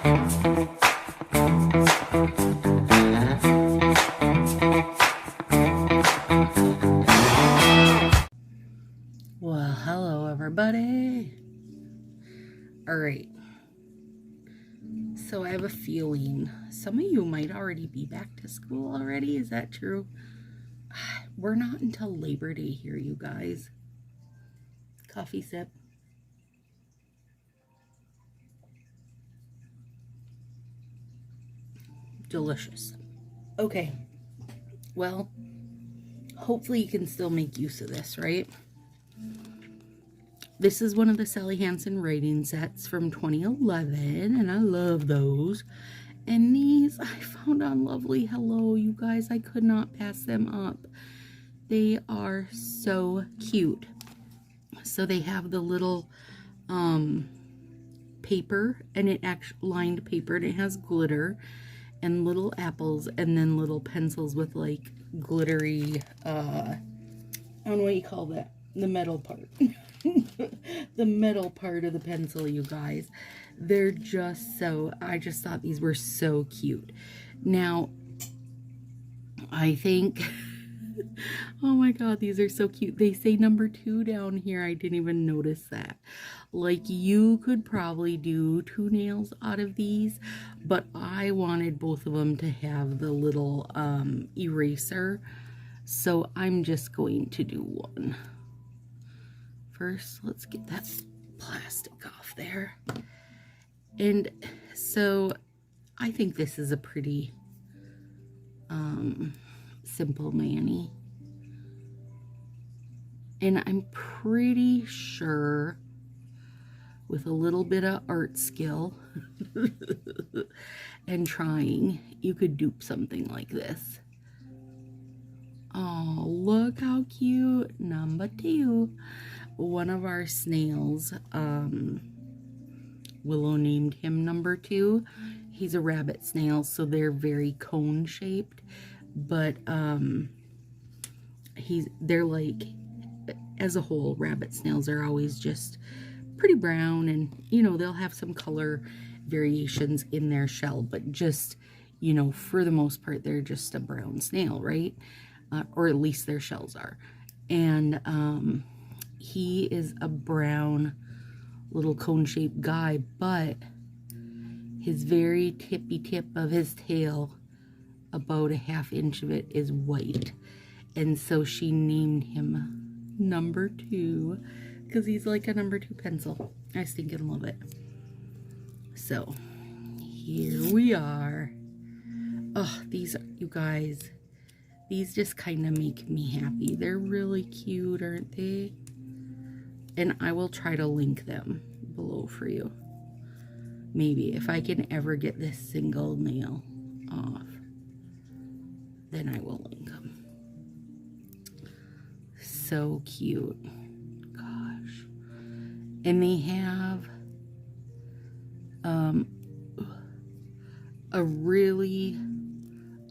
Well, hello everybody. All right. So I have a feeling some of you might already be back to school already. Is that true? We're not until Labor Day here, you guys. Coffee sip. Delicious. Okay. Well, hopefully you can still make use of this, right? This is one of the Sally Hansen writing sets from 2011, and I love those. And these I found on Lovely Hello, you guys. I could not pass them up. They are so cute. So they have the little paper, and it actually lined paper, and it has glitter and little apples, and then little pencils with like glittery, I don't know what you call that, the metal part. The metal part of the pencil, you guys. They're just so, I just thought these were so cute. Now, I think, oh my god, these are so cute. They say number 2 down here. I didn't even notice that. Like, you could probably do 2 nails out of these, but I wanted both of them to have the little eraser, so I'm just going to do one. First, let's get that plastic off there. And so I think this is a pretty simple mani. And I'm pretty sure with a little bit of art skill and trying, you could dupe something like this. Oh, look how cute. Number 2. One of our snails, Willow named him number 2. He's a rabbit snail, so they're very cone shaped, but they're like, as a whole, rabbit snails are always just pretty brown, and you know, they'll have some color variations in their shell, but just, you know, for the most part, they're just a brown snail, right? Or at least their shells are. And he is a brown little cone-shaped guy, but his very tippy tip of his tail, about a ½ inch of it, is white. And so she named him number 2 because he's like a number 2 pencil. I stink and love it. So here we are. Oh, these, you guys, these just kind of make me happy. They're really cute, aren't they? And I will try to link them below for you. Maybe if I can ever get this single nail off, then I will link them. So cute. Gosh. And they have a really,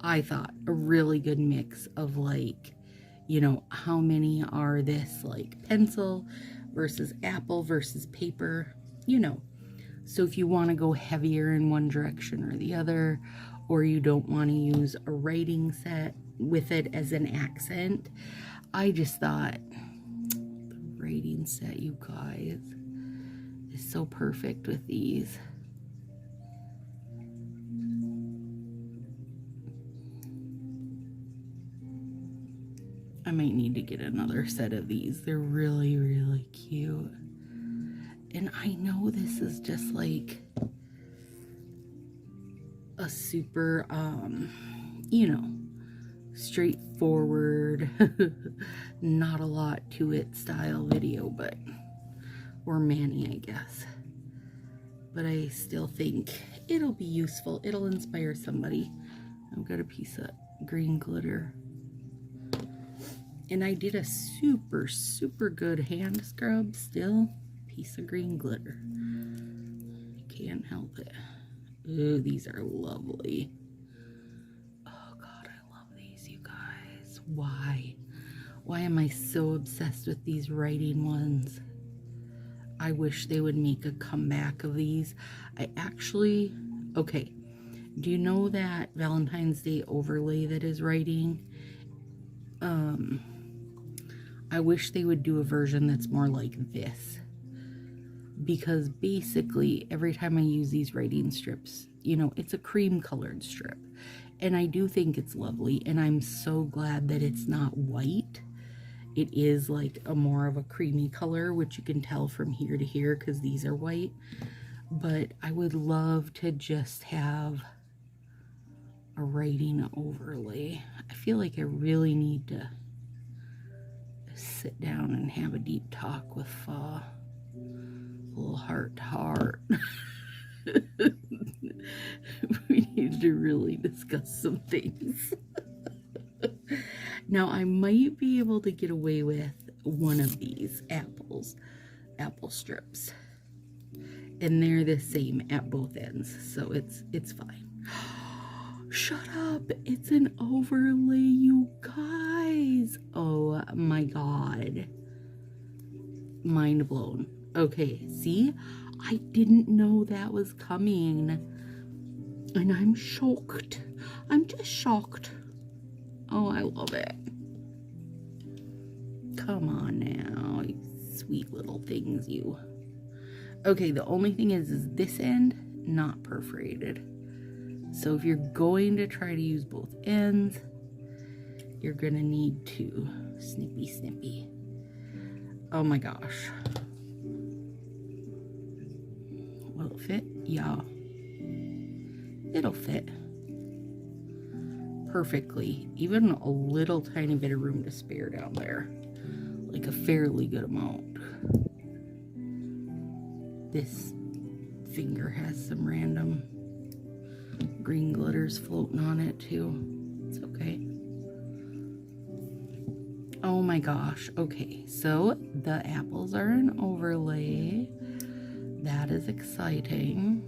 I thought, a really good mix of, like, you know, how many are this, like, pencil versus apple versus paper, you know. So if you want to go heavier in one direction or the other, or you don't want to use a writing set with it as an accent, I just thought the writing set, you guys, is so perfect with these. I might need to get another set of these. They're really, really cute. And I know this is just like a super, you know, straightforward, not a lot to it style video, but, or mani, I guess. But I still think it'll be useful. It'll inspire somebody. I've got a piece of green glitter. And I did a super, super good hand scrub still. Piece of green glitter. Can't help it. Ooh, these are lovely. Oh God, I love these, you guys. Why? Why am I so obsessed with these writing ones? I wish they would make a comeback of these. I actually Okay, do you know that Valentine's Day overlay that is writing? I wish they would do a version that's more like this, because basically every time I use these writing strips, you know, it's a cream colored strip, and I do think it's lovely, and I'm so glad that it's not white. It is like a more of a creamy color, which you can tell from here to here because these are white. But I would love to just have a writing overlay. I feel like I really need to sit down and have a deep talk with a little heart to heart. We need to really discuss some things. Now, I might be able to get away with one of these apple strips. And they're the same at both ends, so it's fine. Shut up! It's an overlay, you guys! Oh my god. Mind blown. Okay, see? I didn't know that was coming. And I'm shocked. I'm just shocked. Oh, I love it. Come on now, you sweet little things, you. Okay, the only thing is this end not perforated. So if you're going to try to use both ends, you're gonna need to snippy. Oh my gosh. Will it fit? Yeah. It'll fit perfectly. Even a little tiny bit of room to spare down there. Like a fairly good amount. This finger has some random green glitters floating on it too. It's okay. Oh my gosh. Okay, so the apples are an overlay. That is exciting.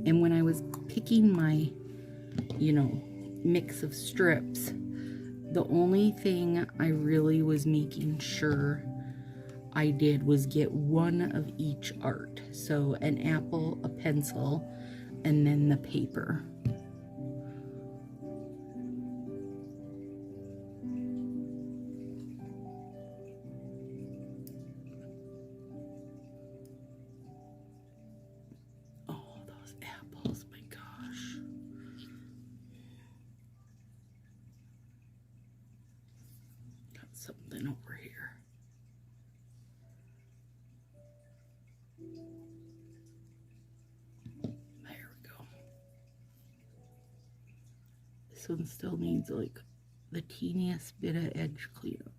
And when I was picking my, you know, mix of strips, the only thing I really was making sure I did was get one of each art. So an apple, a pencil, and then the paper. Oh, those apples, my gosh. Got something over here. This one still needs like the teeniest bit of edge cleanup.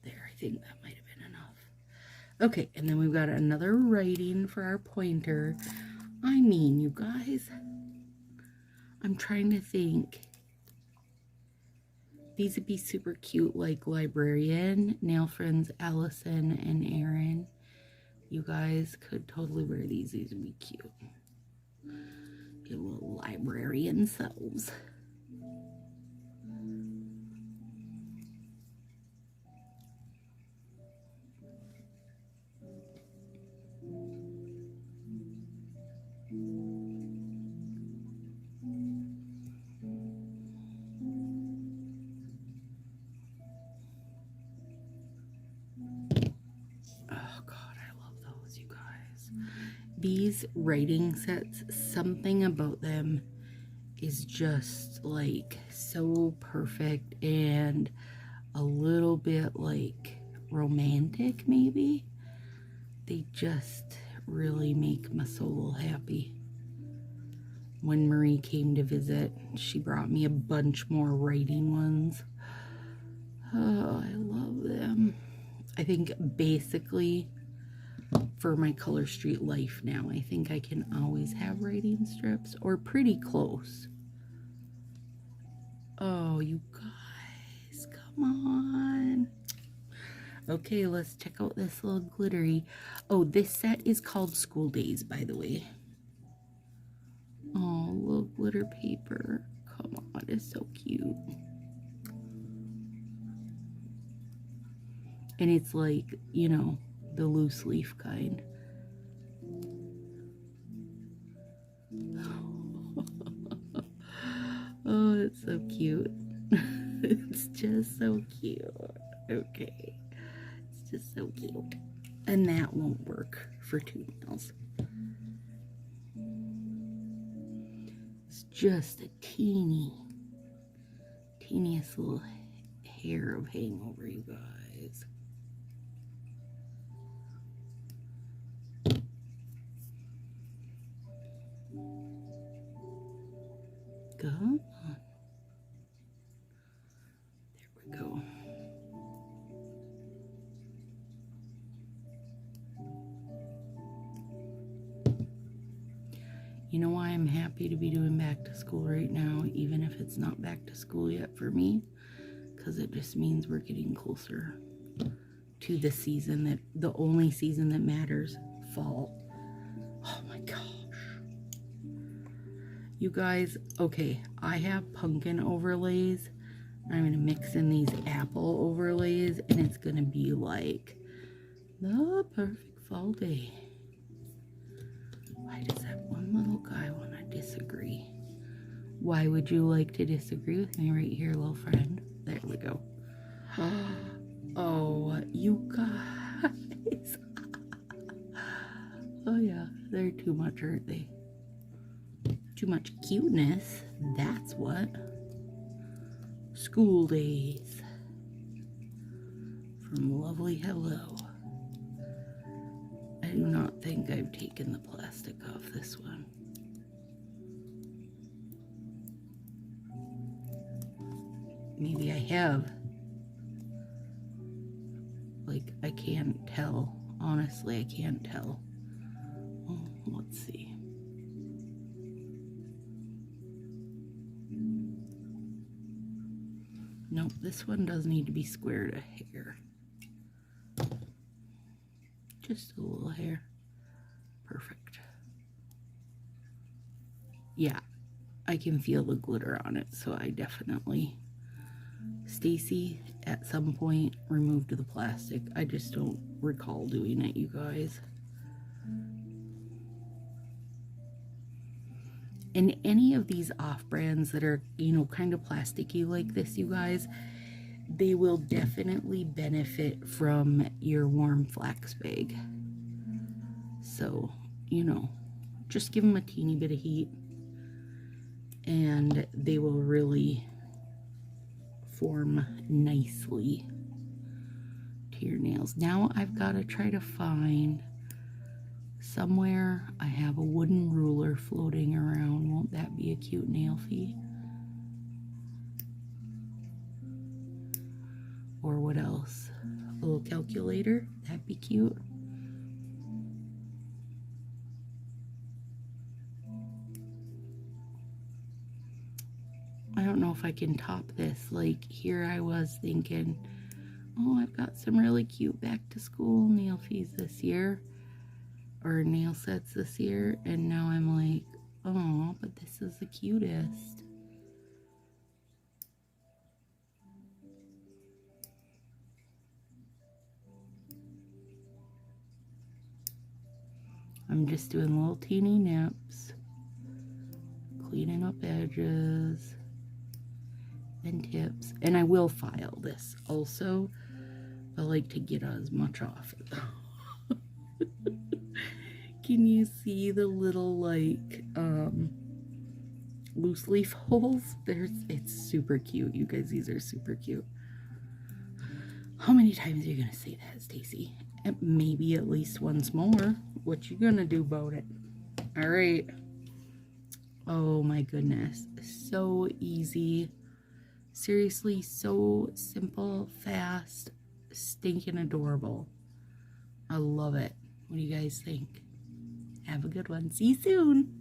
There, I think that might have been enough. Okay, and then we've got another writing for our pointer. I mean, you guys, I'm trying to think. These would be super cute, like Librarian, Nail Friends Allison and Aaron. You guys could totally wear these. These would be cute. Your little librarian selves. These writing sets, something about them is just like so perfect and a little bit like romantic maybe. They just really make my soul happy. When Marie came to visit, she brought me a bunch more writing ones. Oh, I love them. I think basically for my Color Street life now, I think I can always have writing strips, or pretty close. Oh, you guys, come on. Okay, let's check out this little glittery. Oh, this set is called School Days, by the way. Oh, little glitter paper. Come on, it's so cute. And it's like, you know, the loose leaf kind. Oh, it's so cute. It's just so cute. Okay. It's just so cute. And that won't work for 2 nails. It's just a teeniest little hair of hangover, you guys. Come on. There we go. You know why I'm happy to be doing back to school right now, even if it's not back to school yet for me? Because it just means we're getting closer to the season, that the only season that matters, fall. Oh my gosh. You guys, okay, I have pumpkin overlays. I'm going to mix in these apple overlays, and it's going to be like the perfect fall day. Why does that one little guy want to disagree? Why would you like to disagree with me right here, little friend? There we go. Oh, you guys. Oh yeah, they're too much, aren't they? Too much cuteness. That's what. School days. From Lovely Hello. I do not think I've taken the plastic off this one. Maybe I have. Like, I can't tell. Honestly, I can't tell. Oh, let's see. Nope, this one does need to be squared a hair. Just a little hair. Perfect. Yeah, I can feel the glitter on it, so I definitely... Stacy, at some point, removed the plastic. I just don't recall doing it, you guys. And any of these off-brands that are, you know, kind of plasticky like this, you guys, they will definitely benefit from your warm flax bag. So, you know, just give them a teeny bit of heat and they will really form nicely to your nails. Now I've got to try to find somewhere. I have a wooden ruler floating around. Won't that be a cute nail fee? Or what else? A little calculator. That'd be cute. I don't know if I can top this. Like, here I was thinking, oh, I've got some really cute back to school nail fees this year, or nail sets this year, and now I'm like, oh, but this is the cutest. I'm just doing little teeny nips, cleaning up edges and tips, and I will file this also. I like to get as much off. Can you see the little like loose leaf holes? It's super cute, you guys. These are super cute. How many times are you gonna say that, Stacy? Maybe at least once more. What you gonna do about it? All right. Oh my goodness, so easy. Seriously, so simple, fast, stinking adorable. I love it. What do you guys think? Have a good one. See you soon.